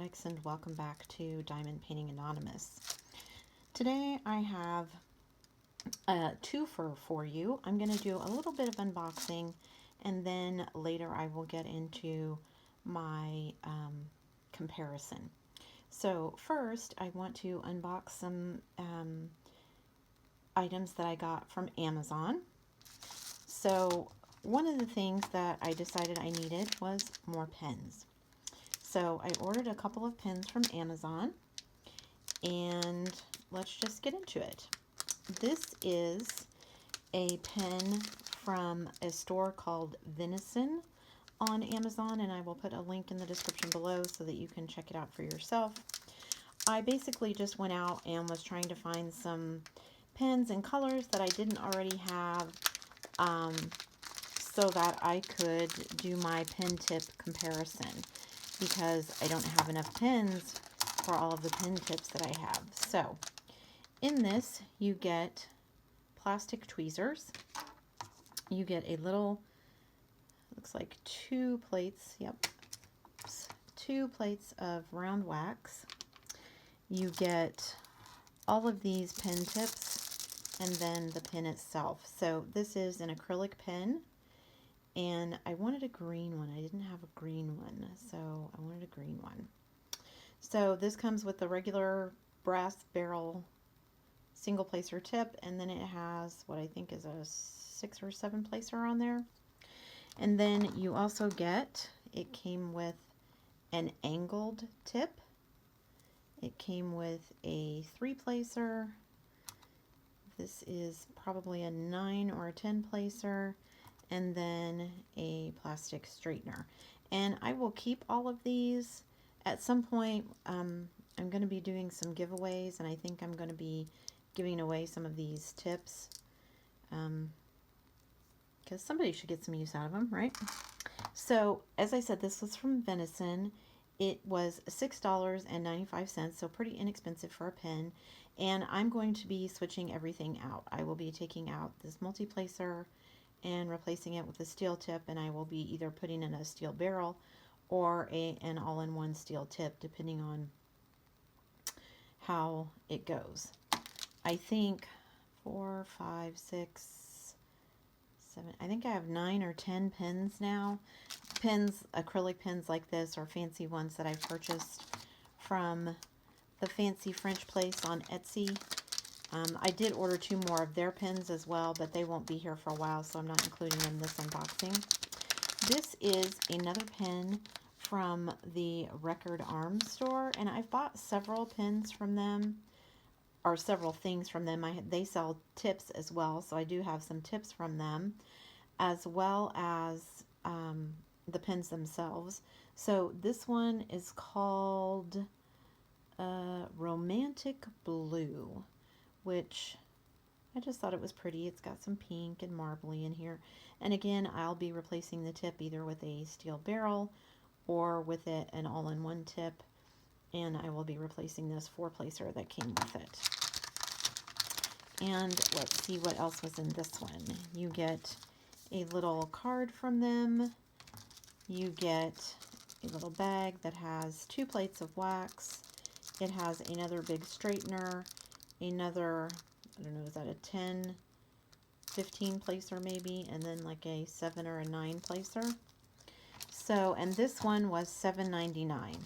addicts, and welcome back to Diamond Painting Anonymous. Today I have a twofer for you. I'm going to do a little bit of unboxing, and then later I will get into my comparison. So first I want to unbox some items that I got from Amazon. So one of the things that I decided I needed was more pens. So I ordered a couple of pens from Amazon, and let's just get into it. This is a pen from a store called Venison on Amazon, and I will put a link in the description below so that you can check it out for yourself. I basically just went out and was trying to find some pens and colors that I didn't already have, so that I could do my pen tip comparison, because I don't have enough pens for all of the pen tips that I have. So in this you get plastic tweezers, you get a little, looks like 2 plates, yep, 2 plates of round wax. You get all of these pen tips and then the pen itself. So this is an acrylic pen, and I wanted a green one. I didn't have a green one, so I wanted a green one. So this comes with the regular brass barrel single placer tip, and then it has what I think is a 6 or 7 placer on there. And then you also get, it came with an angled tip. It came with a 3 placer. This is probably a 9 or a 10 placer. And then a plastic straightener. And I will keep all of these. At some point, I'm going to be doing some giveaways, and I think I'm going to be giving away some of these tips, because somebody should get some use out of them, right? So, as I said, this was from Venison. It was $6.95, so pretty inexpensive for a pen. And I'm going to be switching everything out. I will be taking out this multi-placer and replacing it with a steel tip, and I will be either putting in a steel barrel or an all-in-one steel tip, depending on how it goes. I think 4, 5, 6, 7, I think I have 9 or 10 pens now. Pens, acrylic pens like this, or fancy ones that I've purchased from the Fancy French place on Etsy. I did order 2 more of their pens as well, but they won't be here for a while, so I'm not including them in this unboxing. This is another pen from the Record Arms store, and I've bought several pens from them, or several things from them. They sell tips as well, so I do have some tips from them, as well as the pens themselves. So this one is called Romantic Blue, which I just thought it was pretty. It's got some pink and marbly in here. And again, I'll be replacing the tip either with a steel barrel or with an all-in-one tip. And I will be replacing this 4 placer that came with it. And let's see what else was in this one. You get a little card from them. You get a little bag that has 2 plates of wax. It has another big straightener, another, I don't know, is that a 10, 15 placer maybe, and then like a 7 or a 9 placer. So, and this one was $7.99.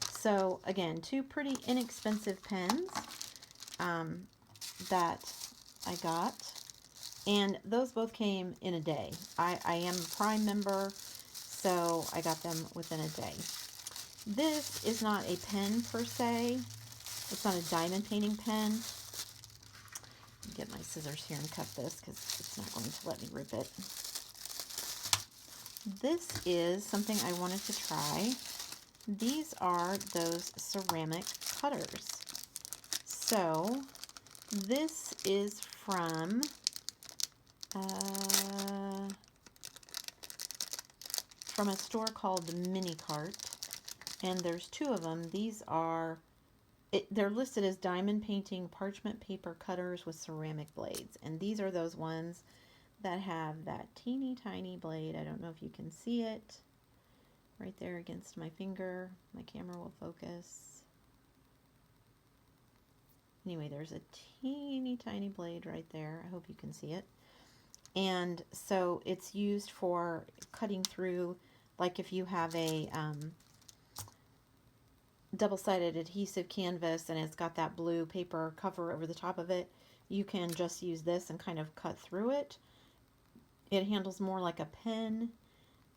So again, 2 pretty inexpensive pens that I got, and those both came in a day. I am a Prime member, so I got them within a day. This is not a pen per se. It's not a diamond painting pen. Let me get my scissors here and cut this, because it's not going to let me rip it. This is something I wanted to try. These are those ceramic cutters. So this is from a store called Mini Cart, and there's 2 of them. These are, they're listed as diamond painting parchment paper cutters with ceramic blades, and these are those ones that have that teeny tiny blade. I don't know if you can see it. right there against my finger. My camera will focus. Anyway, there's a teeny tiny blade right there. I hope you can see it. And so it's used for cutting through, like if you have a double-sided adhesive canvas and it's got that blue paper cover over the top of it, you can just use this and kind of cut through it. It handles more like a pen.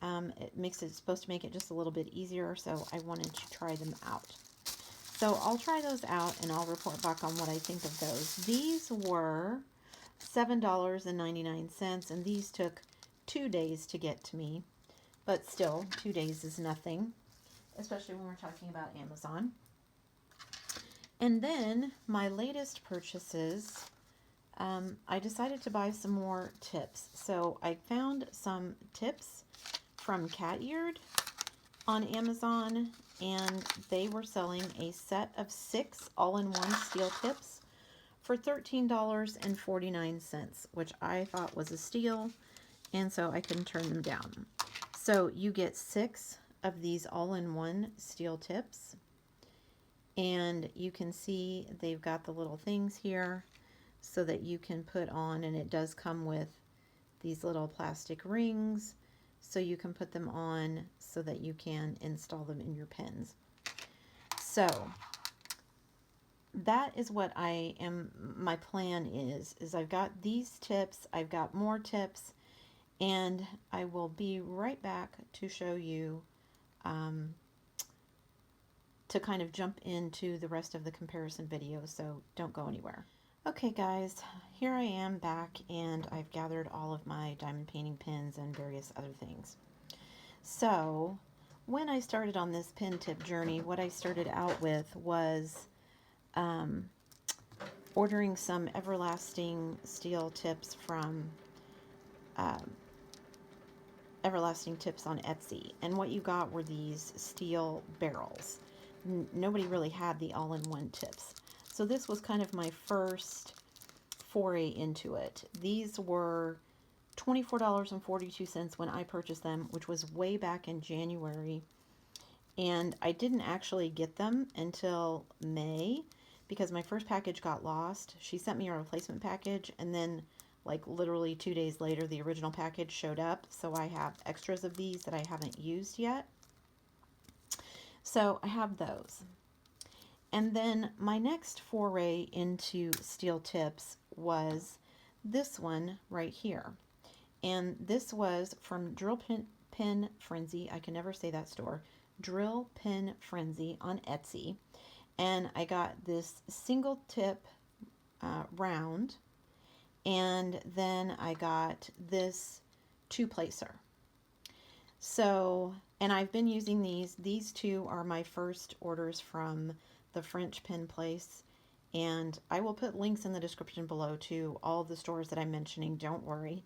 It makes it supposed to make it just a little bit easier, so I wanted to try them out. So I'll try those out and I'll report back on what I think of those. These were $7.99, and these took 2 days to get to me, but still 2 days is nothing, especially when we're talking about Amazon. And then my latest purchases, I decided to buy some more tips. So I found some tips from Cat Eared on Amazon, and they were selling a set of 6 all-in-one steel tips for $13.49, which I thought was a steal, and so I couldn't turn them down. So you get 6 of these all-in-one steel tips, and you can see they've got the little things here so that you can put on, and it does come with these little plastic rings so you can put them on so that you can install them in your pens. So that is what my plan is I've got these tips, I've got more tips, and I will be right back to show you, to kind of jump into the rest of the comparison video, so don't go anywhere. Okay guys, here I am back, and I've gathered all of my diamond painting pins and various other things. So when I started on this pin tip journey, what I started out with was ordering some everlasting steel tips from Everlasting Tips on Etsy, and what you got were these steel barrels. Nobody really had the all-in-one tips, so this was kind of my first foray into it. These were $24.42 when I purchased them, which was way back in January, and I didn't actually get them until May because my first package got lost. She sent me a replacement package, and then like literally 2 days later the original package showed up, so I have extras of these that I haven't used yet. So I have those. And then my next foray into steel tips was this one right here. And this was from Drill Pin Frenzy. I can never say that store. Drill Pin Frenzy on Etsy. And I got this single tip round. And then I got this 2-placer. So, and I've been using these. These 2 are my first orders from the French pin place. And I will put links in the description below to all of the stores that I'm mentioning. Don't worry.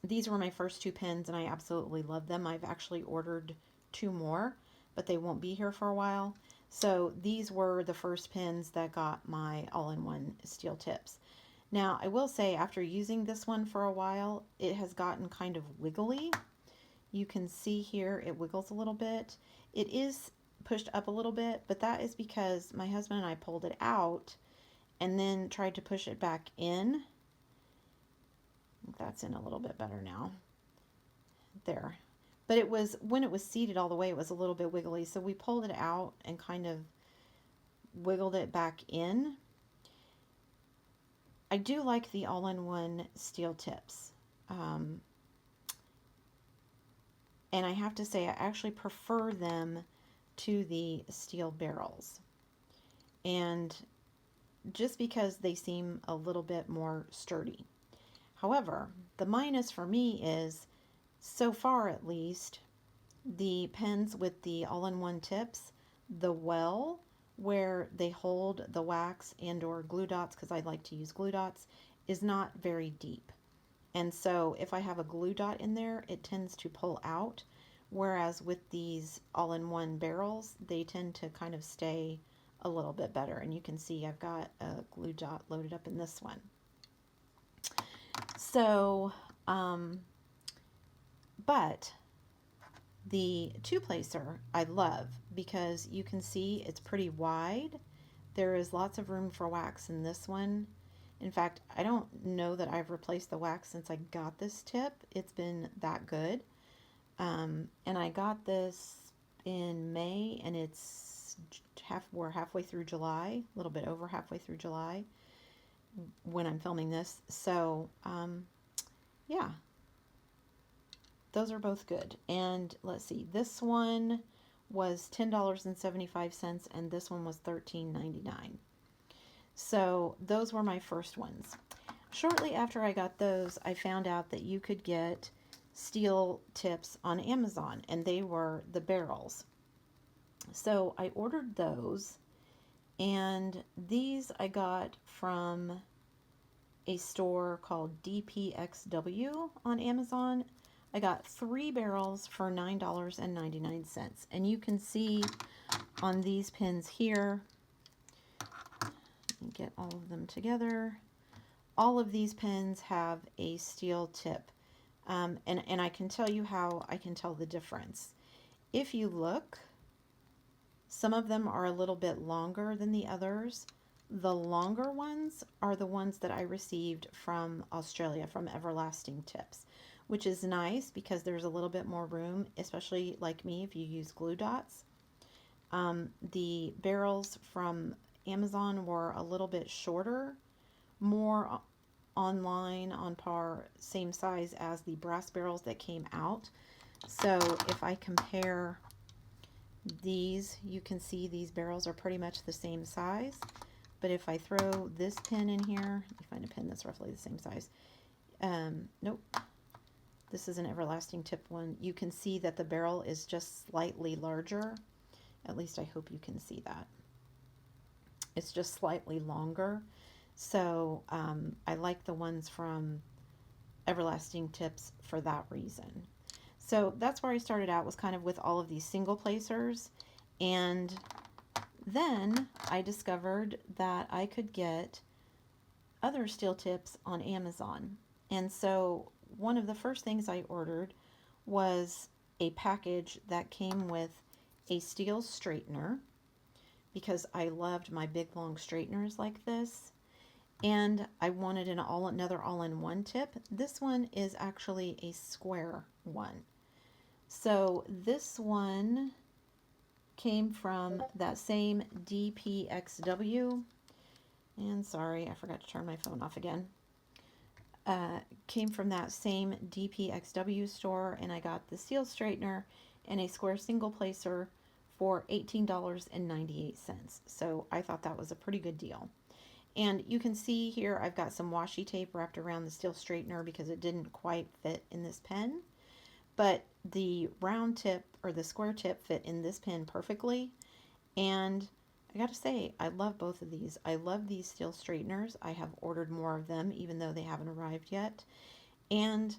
These were my first 2 pins, and I absolutely love them. I've actually ordered 2 more, but they won't be here for a while. So these were the first pins that got my all-in-one steel tips. Now, I will say, after using this one for a while, it has gotten kind of wiggly. You can see here it wiggles a little bit. It is pushed up a little bit, but that is because my husband and I pulled it out and then tried to push it back in. I think that's in a little bit better now. There. But it was, when it was seated all the way, it was a little bit wiggly, so we pulled it out and kind of wiggled it back in. I do like the all-in-one steel tips. And I have to say, I actually prefer them to the steel barrels. And just because they seem a little bit more sturdy. However, the minus for me is, so far at least, the pens with the all-in-one tips, the well where they hold the wax and or glue dots, because I like to use glue dots, is not very deep. And so if I have a glue dot in there, it tends to pull out. Whereas with these all-in-one barrels, they tend to kind of stay a little bit better. And you can see I've got a glue dot loaded up in this one. So, but The two placer I love because you can see it's pretty wide. There is lots of room for wax in this one. In fact, I don't know that I've replaced the wax since I got this tip. It's been that good. And I got this in May, and we're halfway through July, a little bit over halfway through July when I'm filming this. So, yeah, those are both good. And let's see, this one was $10.75 and this one was $13.99. So those were my first ones. Shortly after I got those, I found out that you could get steel tips on Amazon, and they were the barrels. So I ordered those, and these I got from a store called DPXW on Amazon. I got 3 barrels for $9.99, and you can see on these pins here, let me get all of them together. All of these pins have a steel tip, and I can tell you how I can tell the difference. If you look, some of them are a little bit longer than the others. The longer ones are the ones that I received from Australia, from Everlasting Tips, which is nice because there's a little bit more room, especially like me if you use glue dots. The barrels from Amazon were a little bit shorter, more online, on par, same size as the brass barrels that came out. So if I compare these, you can see these barrels are pretty much the same size. But if I throw this pin in here, let me find a pin that's roughly the same size. Nope. This is an Everlasting Tip one. You can see that the barrel is just slightly larger. At least I hope you can see that. It's just slightly longer. So I like the ones from Everlasting Tips for that reason. So that's where I started out, was kind of with all of these single placers. And then I discovered that I could get other steel tips on Amazon. And so one of the first things I ordered was a package that came with a steel straightener, because I loved my big long straighteners like this. And I wanted another all-in-one tip. This one is actually a square one. So this one came from that same DPXW, and sorry, I forgot to turn my phone off again. Came from that same DPXW store, and I got the steel straightener and a square single placer for $18.98. So I thought that was a pretty good deal. And you can see here I've got some washi tape wrapped around the steel straightener because it didn't quite fit in this pen. But the round tip or the square tip fit in this pen perfectly. And I gotta say, I love both of these. I love these steel straighteners. I have ordered more of them, even though they haven't arrived yet. And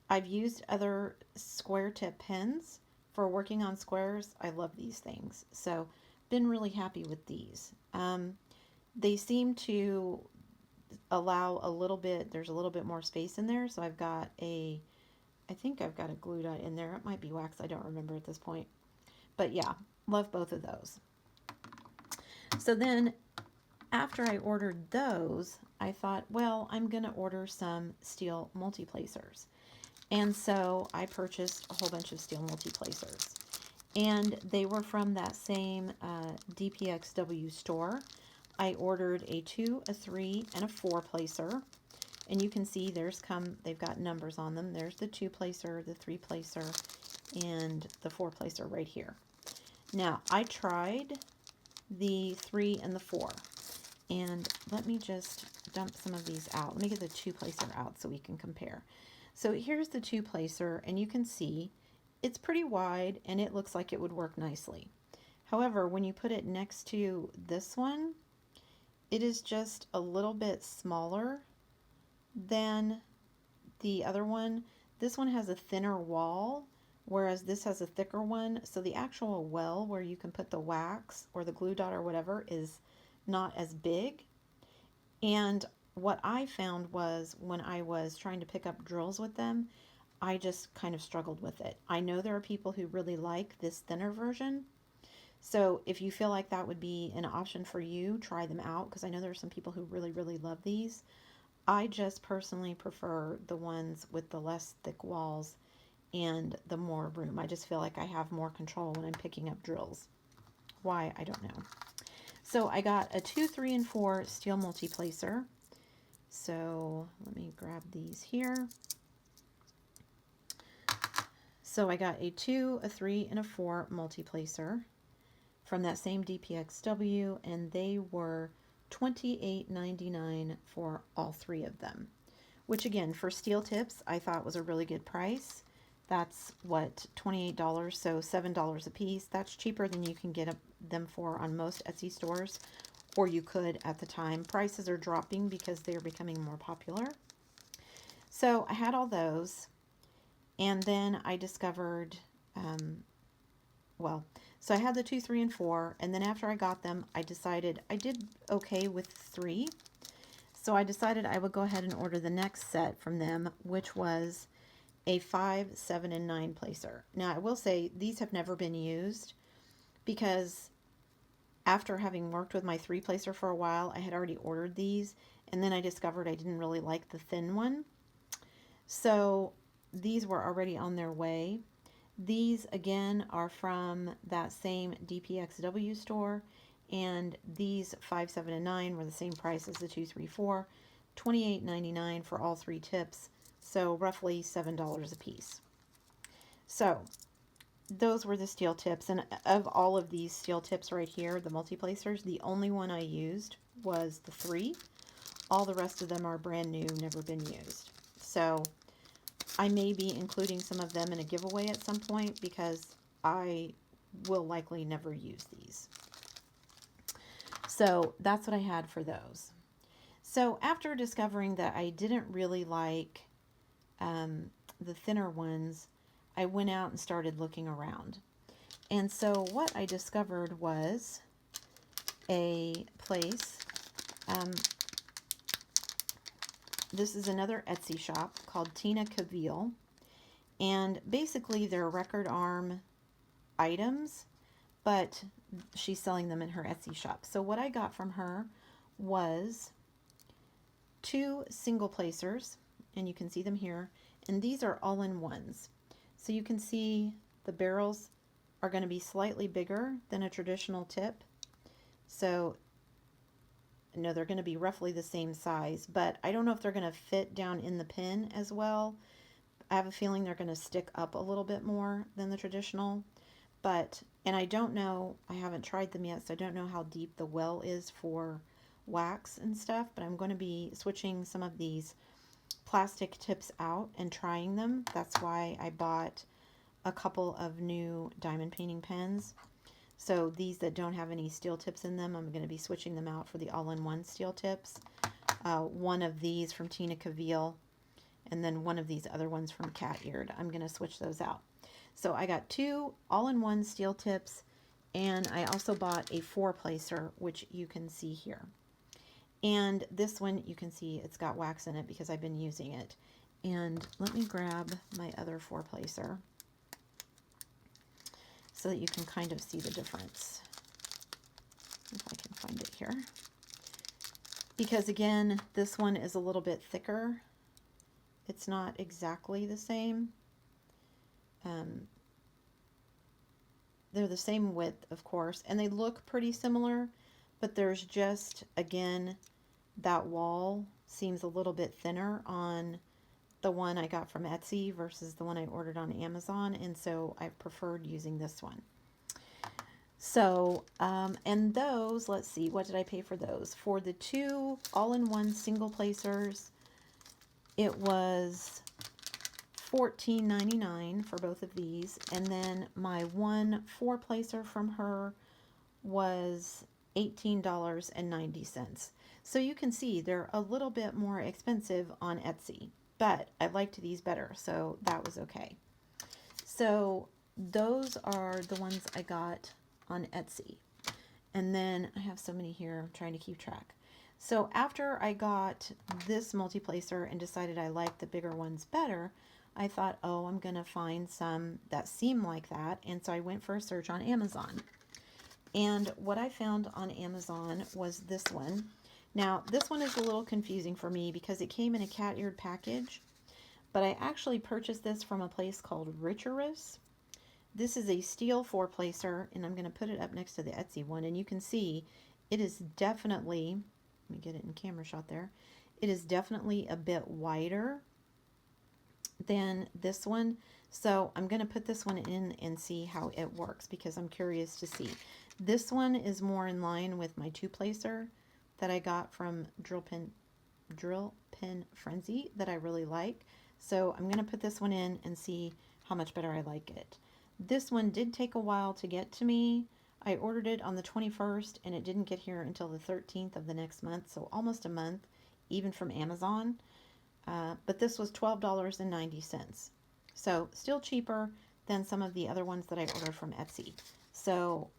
I've used other square tip pens for working on squares. I love these things. So been really happy with these. They seem to allow a little bit, there's a little bit more space in there. So I think I've got a glue dot in there. It might be wax, I don't remember at this point. But yeah, love both of those. So then after I ordered those, I thought, well, I'm going to order some steel multi-placers. And so I purchased a whole bunch of steel multi-placers. And they were from that same DPXW store. I ordered a 2, a 3, and a 4 placer. And you can see they've got numbers on them. There's the 2 placer, the 3 placer, and the 4 placer right here. Now, I tried the 3 and the 4. And let me just dump some of these out. Let me get the 2 placer out so we can compare. So here's the 2 placer, and you can see it's pretty wide and it looks like it would work nicely. However, when you put it next to this one, it is just a little bit smaller than the other one. This one has a thinner wall, whereas this has a thicker one. So the actual well where you can put the wax or the glue dot or whatever is not as big. And what I found was when I was trying to pick up drills with them, I just kind of struggled with it. I know there are people who really like this thinner version. So if you feel like that would be an option for you, try them out, because I know there are some people who really, really love these. I just personally prefer the ones with the less thick walls and the more room. I just feel like I have more control when I'm picking up drills. Why, I don't know. So I got a 2, 3, and 4 steel multi-placer. So let me grab these here. So I got a 2, a 3, and a 4 multi-placer from that same DPXW, and they were $28.99 for all 3 of them, which again, for steel tips, I thought was a really good price. That's what, $28, so $7 a piece. That's cheaper than you can get them for on most Etsy stores, or you could at the time. Prices are dropping because they're becoming more popular. So I had all those, and then I discovered, so I had the 2, 3, and 4, and then after I got them, I decided I did okay with 3. So I decided I would go ahead and order the next set from them, which was a 5, 7, and 9 placer. Now I will say these have never been used, because after having worked with my 3 placer for a while, I had already ordered these, and then I discovered I didn't really like the thin one. So these were already on their way. These again are from that same DPXW store, and these 5, 7, and 9 were the same price as the 2, 3, 4, $28.99 for all 3 tips, so roughly $7 a piece. So those were the steel tips, and of all of these steel tips right here, the multi-placers, the only one I used was the 3. All the rest of them are brand new, never been used. So I may be including some of them in a giveaway at some point, because I will likely never use these. So that's what I had for those. So after discovering that I didn't really like the thinner ones, I went out and started looking around. And so what I discovered was a place, this is another Etsy shop called Tina Caville, and basically they're record arm items, but she's selling them in her Etsy shop. So what I got from her was 2 single placers, and you can see them here, and these are all-in-ones. So you can see the barrels are going to be slightly bigger than a traditional tip. So no, they're going to be roughly the same size, but I don't know if they're going to fit down in the pin as well. I have a feeling they're going to stick up a little bit more than the traditional, and I don't know, I haven't tried them yet, so I don't know how deep the well is for wax and stuff, but I'm going to be switching some of these plastic tips out and trying them. That's why I bought a couple of new diamond painting pens. So these that don't have any steel tips in them, I'm going to be switching them out for the all-in-one steel tips. One of these from Tina Caville, and then one of these other ones from Cat Eared. I'm going to switch those out. So I got 2 all-in-one steel tips, and I also bought a 4 placer, which you can see here. And this one, you can see it's got wax in it because I've been using it. And let me grab my other 4 placer so that you can kind of see the difference. If I can find it here. Because again, this one is a little bit thicker. It's not exactly the same. They're the same width, of course, and they look pretty similar, but there's just, again, that wall seems a little bit thinner on the one I got from Etsy versus the one I ordered on Amazon, and so I preferred using this one. So, and those, let's see, what did I pay for those? For the 2 all-in-one single placers, it was $14.99 for both of these, and then my 1 4 placer from her was $18.90. So you can see they're a little bit more expensive on Etsy, but I liked these better, so that was okay. So those are the ones I got on Etsy. And then I have so many here, I'm trying to keep track. So after I got this multi-placer and decided I liked the bigger ones better, I thought, oh, I'm going to find some that seem like that. And so I went for a search on Amazon. And what I found on Amazon was this one. Now, this one is a little confusing for me because it came in a cat-eared package, but I actually purchased this from a place called REFERRAL. This is a steel 4-placer, and I'm going to put it up next to the Etsy one, and you can see it is definitely, let me get it in camera shot there, it is definitely a bit wider than this one. So I'm going to put this one in and see how it works because I'm curious to see. This one is more in line with my 2-placer that I got from Drill Pin Frenzy that I really like. So I'm going to put this one in and see how much better I like it. This one did take a while to get to me. I ordered it on the 21st and it didn't get here until the 13th of the next month, so almost a month, even from Amazon. But this was $12.90. So still cheaper than some of the other ones that I ordered from Etsy. So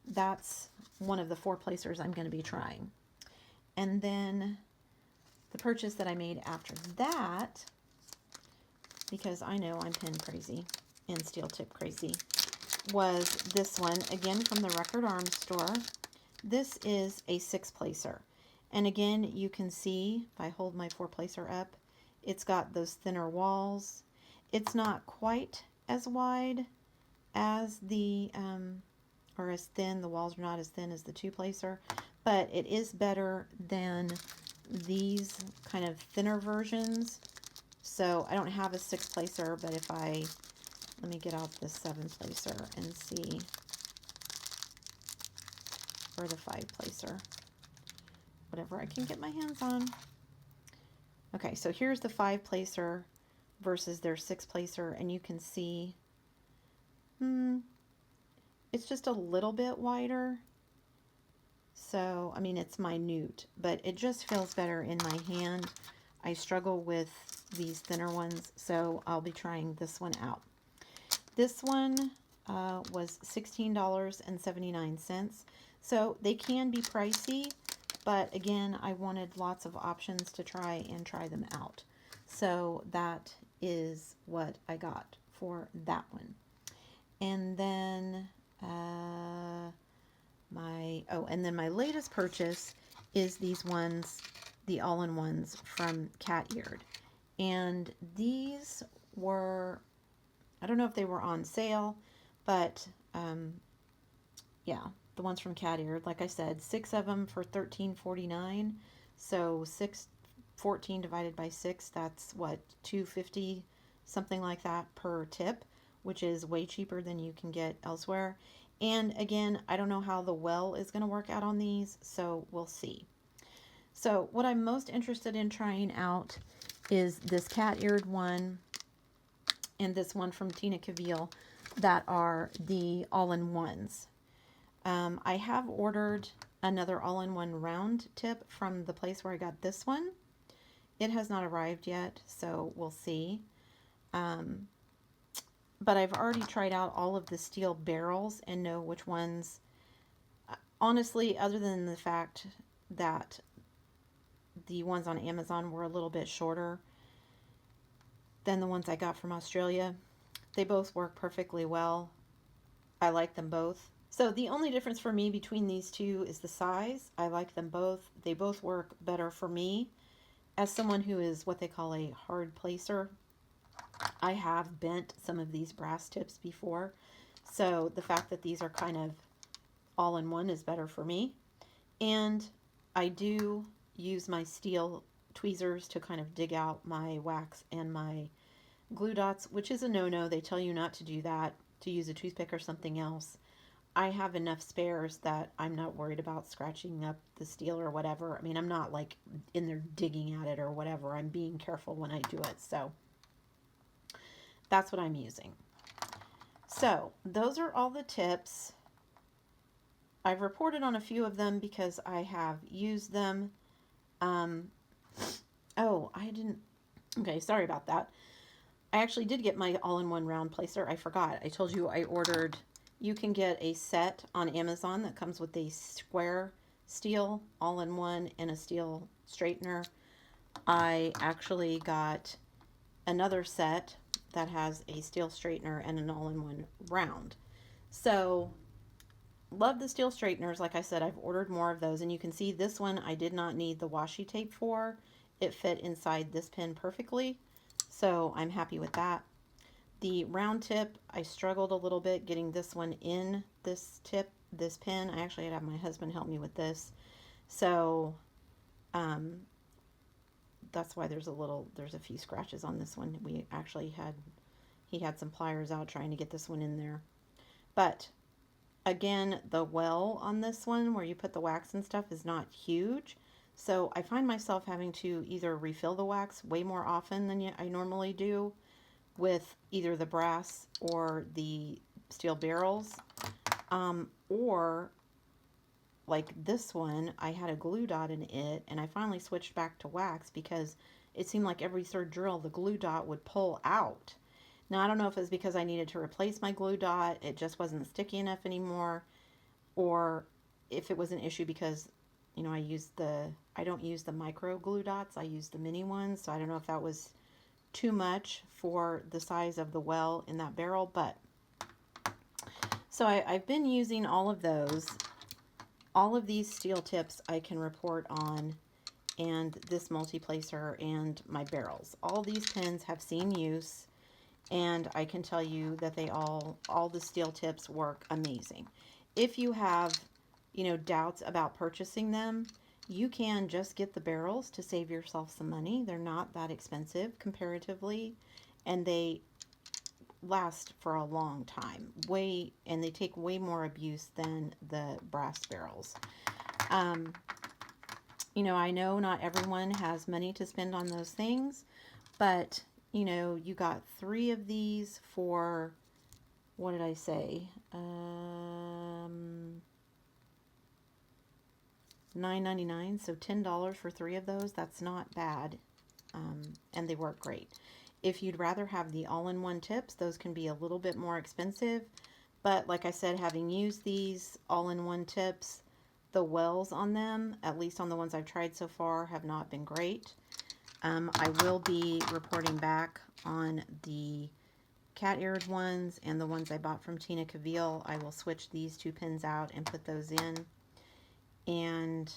that's one of the 4-placers I'm going to be trying. And then the purchase that I made after that, because I know I'm pin crazy and steel tip crazy, was this one, again from the Record Arms store. This is a 6-placer. And again, you can see, if I hold my 4-placer up, it's got those thinner walls. It's not quite as wide as the, or as thin, the walls are not as thin as the 2-placer, but it is better than these kind of thinner versions. So I don't have a 6-placer, but if I, let me get out the 7-placer and see, or the 5-placer, whatever I can get my hands on. Okay, so here's the 5-placer versus their 6-placer, and you can see, it's just a little bit wider. So, I mean, it's minute, but it just feels better in my hand. I struggle with these thinner ones, so I'll be trying this one out. This one was $16.79. So they can be pricey, but again, I wanted lots of options to try them out. So that is what I got for that one. And then my latest purchase is these ones, the all-in-ones from Cat Eared. And these were, I don't know if they were on sale, but yeah, the ones from Cat Eared, like I said, 6 of them for $13.49. So 14 divided by 6, that's what, $2.50, something like that per tip, which is way cheaper than you can get elsewhere. And again, I don't know how the well is going to work out on these, so we'll see. So what I'm most interested in trying out is this cat-eared one and this one from Tina Caville that are the all-in-ones. I have ordered another all-in-one round tip from the place where I got this one. It has not arrived yet, so we'll see. But I've already tried out all of the steel barrels and know which ones, honestly, other than the fact that the ones on Amazon were a little bit shorter than the ones I got from Australia, they both work perfectly well. I like them both. So the only difference for me between these two is the size. I like them both. They both work better for me. As someone who is what they call a hard placer, I have bent some of these brass tips before. So the fact that these are kind of all-in-one is better for me. And I do use my steel tweezers to kind of dig out my wax and my glue dots, which is a no-no. They tell you not to do that, to use a toothpick or something else. I have enough spares that I'm not worried about scratching up the steel or whatever. I mean, I'm not like in there digging at it or whatever. I'm being careful when I do it. So that's what I'm using. So those are all the tips. I've reported on a few of them because I have used them. Oh, I didn't. Okay, sorry about that. I actually did get my all-in-one round placer. I forgot. I told you I ordered. You can get a set on Amazon that comes with a square steel all-in-one and a steel straightener. I actually got another set that has a steel straightener and an all-in-one round. So love the steel straighteners. Like I said, I've ordered more of those, and you can see this one I did not need the washi tape for. It fit inside this pin perfectly, so I'm happy with that. The round tip, I struggled a little bit getting this one in this pin. I actually had to have my husband help me with this, so that's why there's a few scratches on this one. He had some pliers out trying to get this one in there. But again, the well on this one where you put the wax and stuff is not huge. So I find myself having to either refill the wax way more often than I normally do with either the brass or the steel barrels. Or like this one, I had a glue dot in it, and I finally switched back to wax because it seemed like every third drill the glue dot would pull out. Now, I don't know if it's because I needed to replace my glue dot, it just wasn't sticky enough anymore, or if it was an issue because, you know, I don't use the micro glue dots, I use the mini ones, so I don't know if that was too much for the size of the well in that barrel, but so I've been using all of those. All of these steel tips I can report on, and this multi-placer and my barrels. All these pins have seen use, and I can tell you that they all the steel tips work amazing. If you have, you know, doubts about purchasing them, you can just get the barrels to save yourself some money. They're not that expensive comparatively, and they last for a long time. And they take way more abuse than the brass barrels. You know, I know not everyone has money to spend on those things, but you know, you got 3 of these for, what did I say? $9.99, so $10 for 3 of those. That's not bad, and they work great. If you'd rather have the all-in-one tips, those can be a little bit more expensive, but like I said, having used these all-in-one tips, the wells on them, at least on the ones I've tried so far, have not been great. I will be reporting back on the cat-eared ones and the ones I bought from Tina Cavill. I will switch these 2 pins out and put those in. And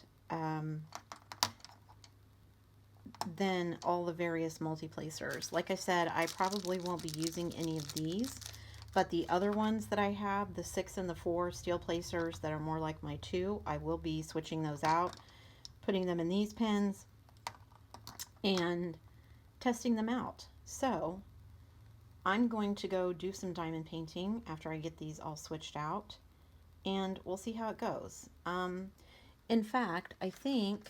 then all the various multi-placers. Like I said, I probably won't be using any of these, but the other ones that I have, the 6 and the 4 steel placers that are more like my 2, I will be switching those out, putting them in these pins, and testing them out. So I'm going to go do some diamond painting after I get these all switched out, and we'll see how it goes. In fact, I think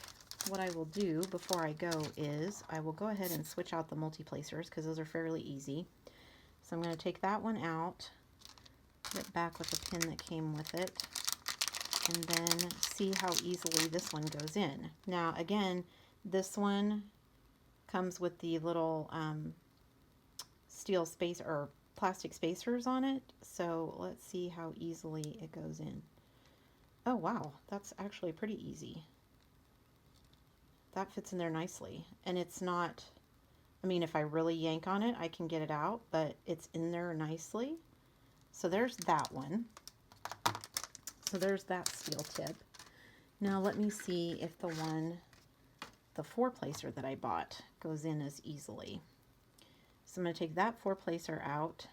what I will do before I go is I will go ahead and switch out the multi-placers because those are fairly easy. So I'm going to take that one out, put it back with the pin that came with it, and then see how easily this one goes in. Now again, this one comes with the little steel space or plastic spacers on it, so let's see how easily it goes in. Oh wow, that's actually pretty easy. That fits in there nicely, and it's not, I mean, if I really yank on it I can get it out, but it's in there nicely. So there's that one. So there's that steel tip. Now let me see if the 4 placer that I bought goes in as easily. So I'm going to take that 4 placer out,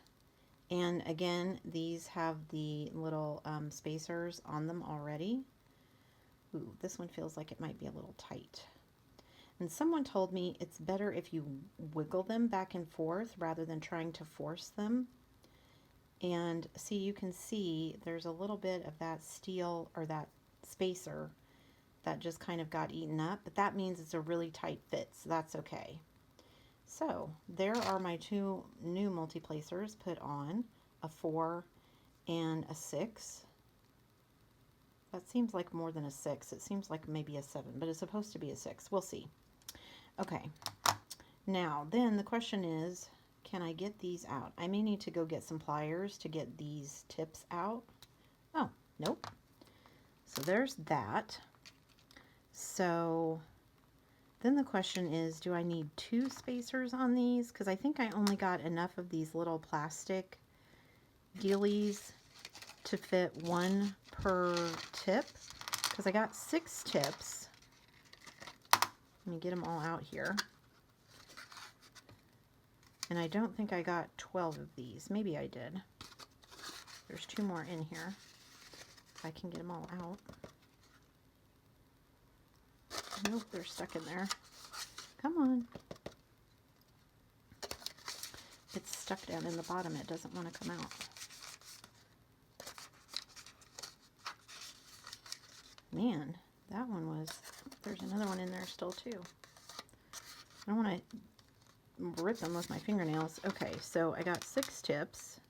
and again, these have the little spacers on them already. Ooh, this one feels like it might be a little tight. And someone told me it's better if you wiggle them back and forth rather than trying to force them. And see, you can see there's a little bit of that steel or that spacer that just kind of got eaten up, but that means it's a really tight fit, so that's okay. So there are my 2 new multi-placers put on, a 4 and a 6. That seems like more than a 6. It seems like maybe a 7, but it's supposed to be a 6. We'll see. Okay, now then the question is, can I get these out? I may need to go get some pliers to get these tips out. Oh, nope. So there's that. So Then the question is, do I need 2 spacers on these? Because I think I only got enough of these little plastic dealies to fit 1 per tip. Because I got 6 tips. Let me get them all out here. And I don't think I got 12 of these. Maybe I did. There's 2 more in here. If I can get them all out. Nope, they're stuck in there. Come on. It's stuck down in the bottom. It doesn't want to come out. Man, that one was... There's another one in there still too. I don't want to rip them with my fingernails. Okay, so I got 6 tips.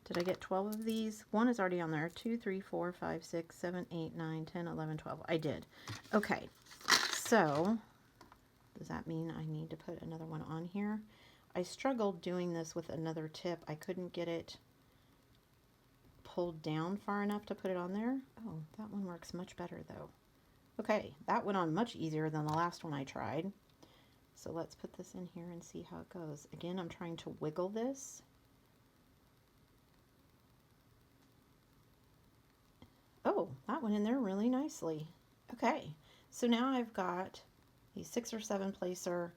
Did I get 12 of these? 1 is already on there. 2, 3, 4, 5, 6, 7, 8, 9, 10, 11, 12. I did. Okay, so does that mean I need to put another one on here? I struggled doing this with another tip. I couldn't get it pulled down far enough to put it on there. Oh, that one works much better though. Okay, that went on much easier than the last one I tried. So let's put this in here and see how it goes. Again, I'm trying to wiggle this. Oh, that went in there really nicely. Okay, so now I've got a 6 or 7 placer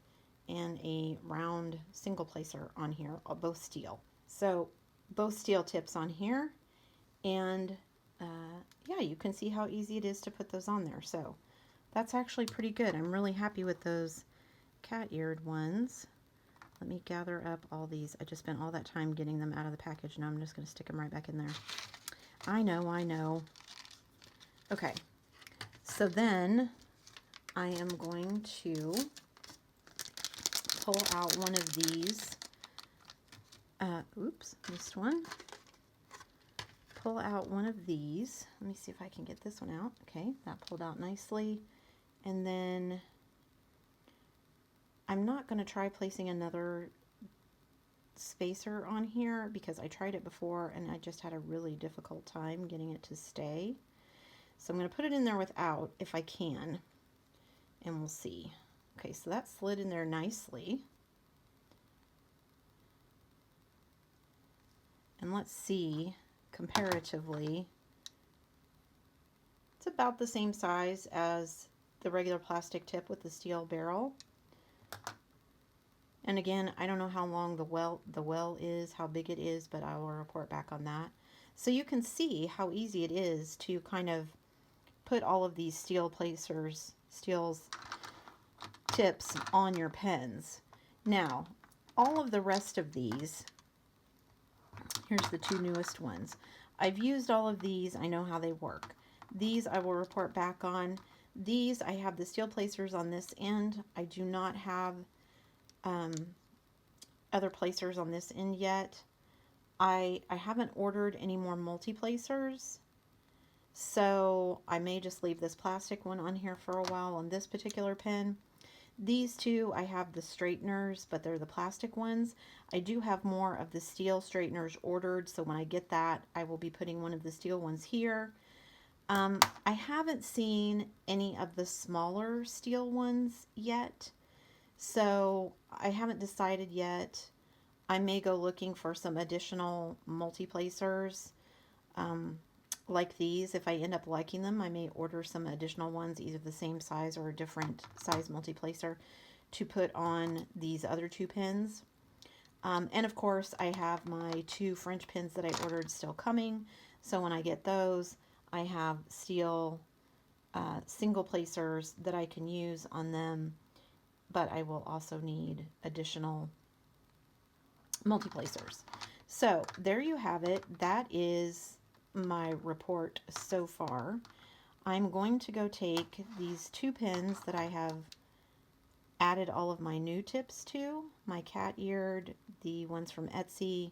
and a round single placer on here, both steel. So both steel tips on here, and yeah, you can see how easy it is to put those on there. So that's actually pretty good. I'm really happy with those cat-eared ones. Let me gather up all these. I just spent all that time getting them out of the package. Now I'm just going to stick them right back in there. I know. Okay, so then I am going to pull out one of these. Oops, missed one. Pull out one of these. Let me see if I can get this one out. Okay, that pulled out nicely. And then I'm not going to try placing another spacer on here because I tried it before and I just had a really difficult time getting it to stay. So I'm going to put it in there without, if I can, and we'll see. Okay, so that slid in there nicely. And let's see, comparatively, it's about the same size as the regular plastic tip with the steel barrel. And again, I don't know how long the well is, how big it is, but I will report back on that. So you can see how easy it is to kind of put all of these steel placers, tips on your pens. Now, all of the rest of these, here's the 2 newest ones. I've used all of these. I know how they work. These I will report back on. These, I have the steel placers on this end. I do not have other placers on this end yet. I haven't ordered any more multi-placers, so I may just leave this plastic one on here for a while on this particular pen. These 2, I have the straighteners, but they're the plastic ones. I do have more of the steel straighteners ordered, so when I get that, I will be putting one of the steel ones here. I haven't seen any of the smaller steel ones yet, so I haven't decided yet. I may go looking for some additional multi-placers like these. If I end up liking them, I may order some additional ones, either the same size or a different size multi-placer, to put on these other 2 pens. And of course, I have my 2 French pens that I ordered still coming. So when I get those, I have steel single placers that I can use on them, but I will also need additional multi-placers. So there you have it. That is my report so far. I'm going to go take these 2 pens that I have added all of my new tips to, my cat-eared, the ones from Etsy,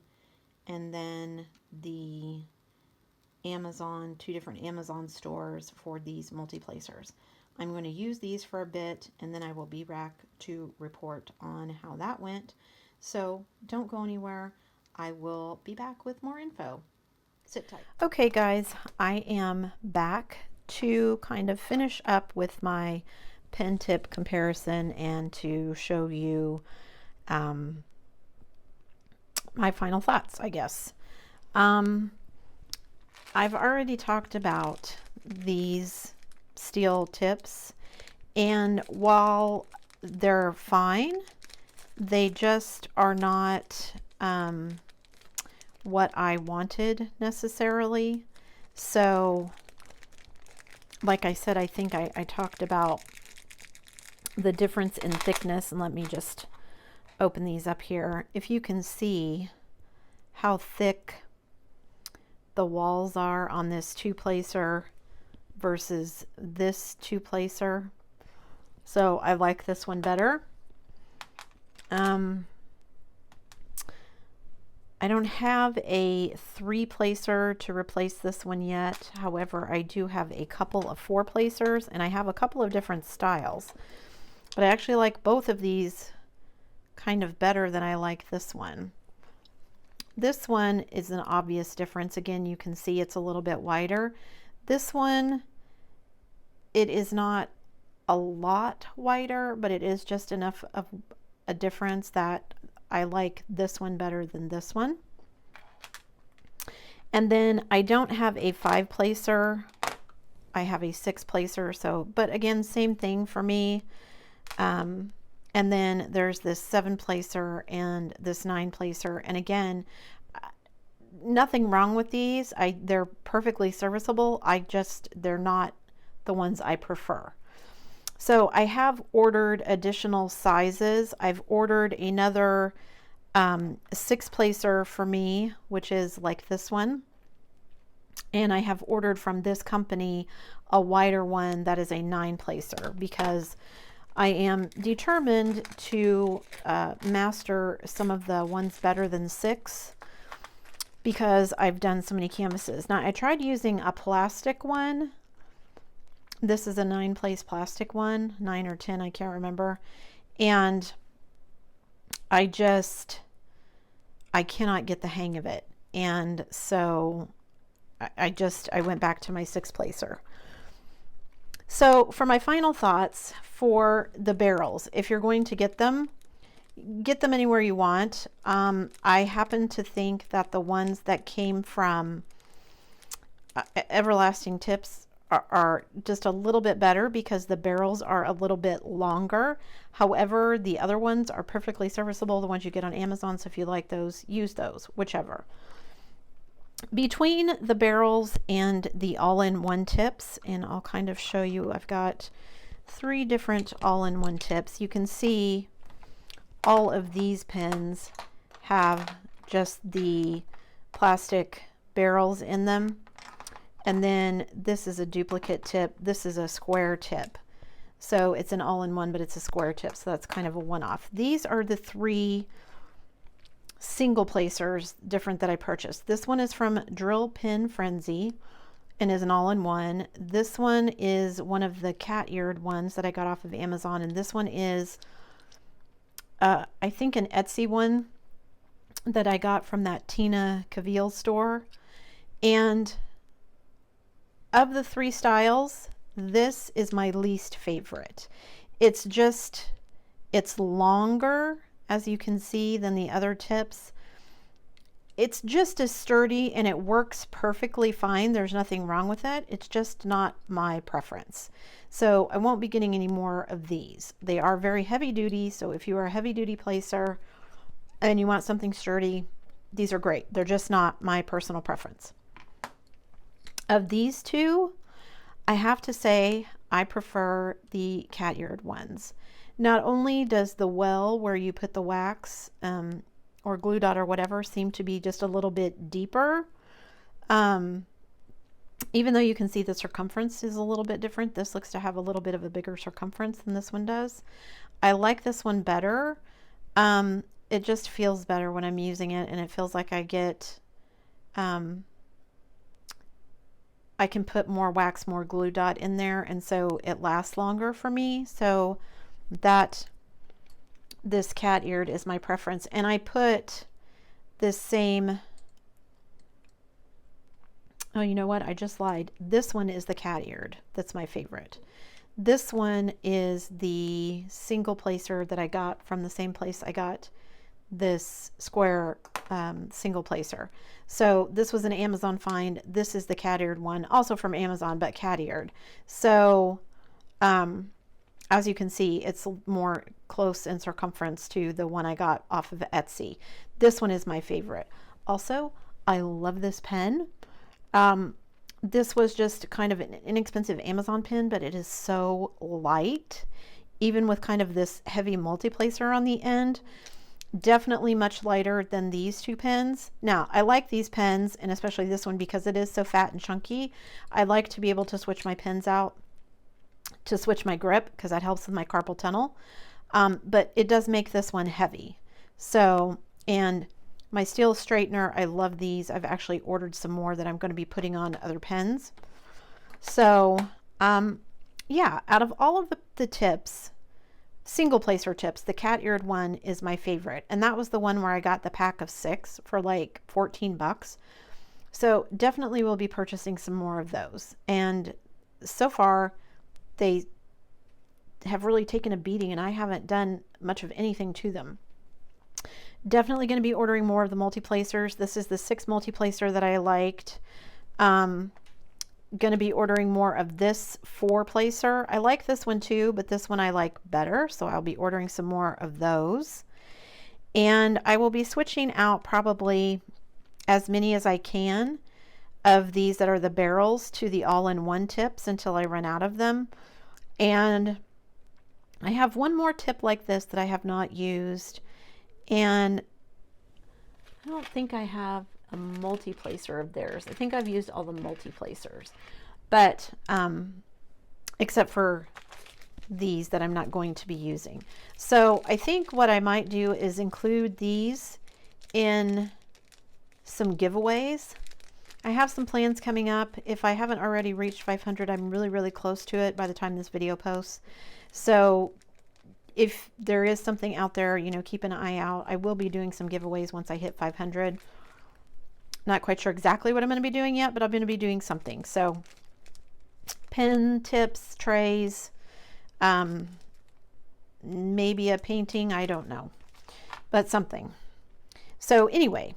and then the Amazon, 2 different Amazon stores for these multi-placers. I'm going to use these for a bit, and then I will be back to report on how that went. So don't go anywhere. I will be back with more info. Sit tight. Okay guys, I am back to kind of finish up with my pen tip comparison and to show you my final thoughts, I guess. I've already talked about these steel tips, and while they're fine, they just are not what I wanted necessarily. So like I said, I think I talked about the difference in thickness, and let me just open these up here. If you can see how thick the walls are on this two-placer versus this two-placer. So I like this one better. I don't have a three-placer to replace this one yet. However, I do have a couple of four-placers, and I have a couple of different styles. But I actually like both of these kind of better than I like this one. This one is an obvious difference. Again, you can see it's a little bit wider. This one, it is not a lot wider, but it is just enough of a difference that I like this one better than this one. And then I don't have a five-placer. I have a six-placer. So, but again, same thing for me. And then there's this seven-placer and this nine-placer. And again, nothing wrong with these. They're perfectly serviceable. They're not the ones I prefer. So I have ordered additional sizes. I've ordered another six-placer for me, which is like this one. And I have ordered from this company a wider one that is a nine-placer, because I am determined to master some of the ones better than six, because I've done so many canvases. Now I tried using a plastic one. This is a 9-place plastic one, 9 or 10, I can't remember. And I cannot get the hang of it. And so I went back to my 6-placer. So for my final thoughts for the barrels, if you're going to get them anywhere you want. I happen to think that the ones that came from Everlasting Tips are just a little bit better, because the barrels are a little bit longer. However, the other ones are perfectly serviceable, the ones you get on Amazon. So if you like those, use those, whichever. Between the barrels and the all-in-one tips, and I'll kind of show you, I've got 3 different all-in-one tips. You can see all of these pens have just the plastic barrels in them. And then this is a duplicate tip. This is a square tip. So it's an all-in-one, but it's a square tip. So that's kind of a one-off. These are the 3 single placers different that I purchased. This one is from Drill Pin Frenzy and is an all-in-one. This one is one of the cat-eared ones that I got off of Amazon. And this one is, I think, an Etsy one that I got from that Tina Cavill store. And of the 3 styles, this is my least favorite. It's longer, as you can see, than the other tips. It's just as sturdy and it works perfectly fine. There's nothing wrong with it. It's just not my preference. So I won't be getting any more of these. They are very heavy duty. So if you are a heavy duty placer and you want something sturdy, these are great. They're just not my personal preference. Of these 2, I have to say I prefer the cat-eared ones. Not only does the well where you put the wax or glue dot or whatever seem to be just a little bit deeper, even though you can see the circumference is a little bit different. This looks to have a little bit of a bigger circumference than this one does. I like this one better. It just feels better when I'm using it, and it feels like I get I can put more wax, more glue dot in there, and so it lasts longer for me. So this cat-eared is my preference. And I put this same, oh, you know what? I just lied. This one is the cat-eared. That's my favorite. This one is the single placer that I got from the same place I got this square single placer. So this was an Amazon find. This is the cat-eared one, also from Amazon, but cat-eared. So as you can see, it's more close in circumference to the one I got off of Etsy. This one is my favorite. Also, I love this pen. This was just kind of an inexpensive Amazon pen, but it is so light, even with kind of this heavy multi-placer on the end. Definitely much lighter than these two pens. Now, I like these pens, and especially this one because it is so fat and chunky. I like to be able to switch my pens out to switch my grip because that helps with my carpal tunnel. But it does make this one heavy. So, and my steel straightener, I love these. I've actually ordered some more that I'm going to be putting on other pens. So, yeah, out of all of the tips, single placer tips, the cat-eared one is my favorite. And that was the one where I got the pack of 6 for like 14 bucks. So definitely will be purchasing some more of those. And so far, they have really taken a beating, and I haven't done much of anything to them. Definitely going to be ordering more of the multi-placers. This is the 6 multi-placer that I liked. Going to be ordering more of this 4 placer. I like this one too, but this one I like better, so I'll be ordering some more of those. And I will be switching out probably as many as I can of these that are the barrels to the all-in-one tips until I run out of them. And I have one more tip like this that I have not used, and I don't think I have a multi-placer of theirs. I think I've used all the multi-placers, but except for these that I'm not going to be using. So I think what I might do is include these in some giveaways. I have some plans coming up. If I haven't already reached 500, I'm really close to it by the time this video posts. So if there is something out there, you know, keep an eye out. I will be doing some giveaways once I hit 500. Not quite sure exactly what I'm going to be doing yet, but I'm going to be doing something. So pen tips, trays, maybe a painting, I don't know, but something. So anyway,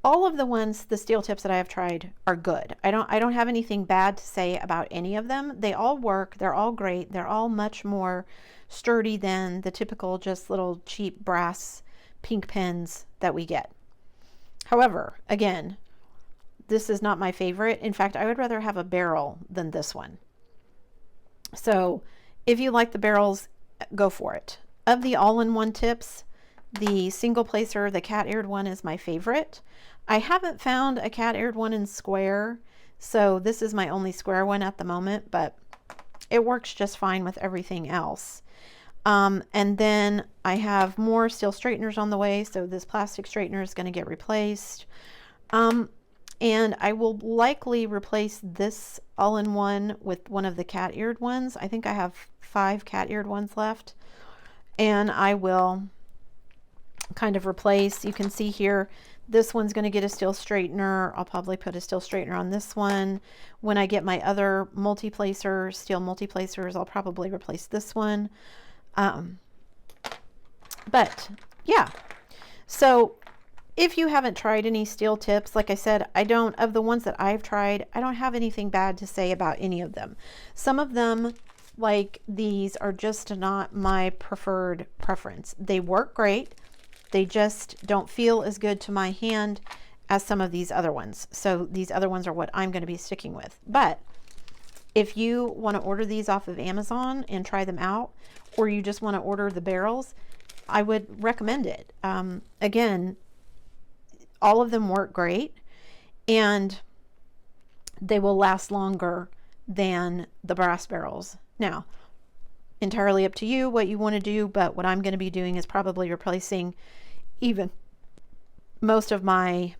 all of the ones, the steel tips that I have tried are good. I don't have anything bad to say about any of them. They all work. They're all great. They're all much more sturdy than the typical just little cheap brass pink pens that we get. However, again, this is not my favorite. In fact, I would rather have a barrel than this one. So if you like the barrels, go for it. Of the all-in-one tips, the single placer, the cat-eared one is my favorite. I haven't found a cat-eared one in square, so this is my only square one at the moment, but it works just fine with everything else. And then I have more steel straighteners on the way, so this plastic straightener is going to get replaced. And I will likely replace this all-in-one with one of the cat-eared ones. I think I have 5 cat-eared ones left, and I will kind of replace. You can see here, this one's going to get a steel straightener. I'll probably put a steel straightener on this one. When I get my other multi-placer, steel multi-placers, I'll probably replace this one. But yeah, so if you haven't tried any steel tips, like I said, of the ones that I've tried, I don't have anything bad to say about any of them. Some of them, like these, are just not my preferred preference. They work great. They just don't feel as good to my hand as some of these other ones. So these other ones are what I'm going to be sticking with. But if you want to order these off of Amazon and try them out, or you just want to order the barrels, I would recommend it. Again, all of them work great, and they will last longer than the brass barrels. Now, entirely up to you what you want to do, but what I'm going to be doing is probably replacing even most of my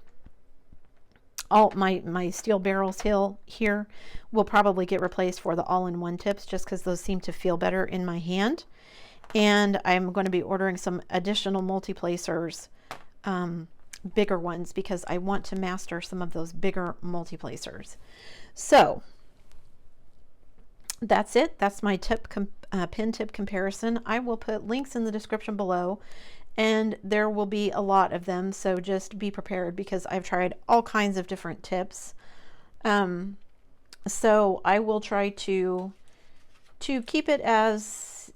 steel barrels here will probably get replaced for the all-in-one tips, just because those seem to feel better in my hand. And I'm going to be ordering some additional multi-placers, bigger ones, because I want to master some of those bigger multi-placers. So that's it. That's my pin tip comparison. I will put links in the description below, and there will be a lot of them, so just be prepared because I've tried all kinds of different tips. So I will try to keep it as,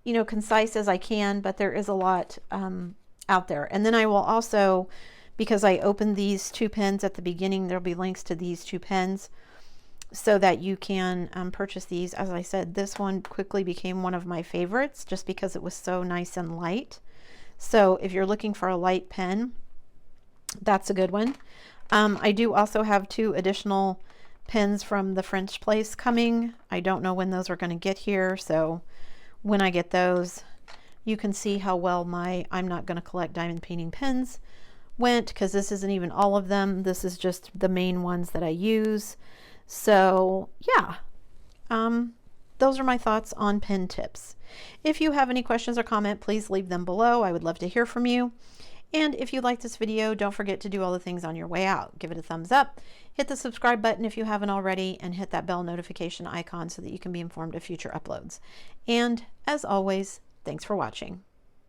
you know, concise as I can, but there is a lot out there. And then I will also, because I opened these 2 pens at the beginning, there'll be links to these 2 pens so that you can purchase these. As I said, this one quickly became one of my favorites just because it was so nice and light. So if you're looking for a light pen, that's a good one. I do also have 2 additional pens from the French place coming. I don't know when those are going to get here, so when I get those, you can see how well my I'm not going to collect diamond painting pens went, because this isn't even all of them. This is just the main ones that I use. So yeah, those are my thoughts on pen tips. If you have any questions or comment, please leave them below. I would love to hear from you. And if you like this video, don't forget to do all the things on your way out. Give it a thumbs up, hit the subscribe button if you haven't already, and hit that bell notification icon so that you can be informed of future uploads. And as always, thanks for watching.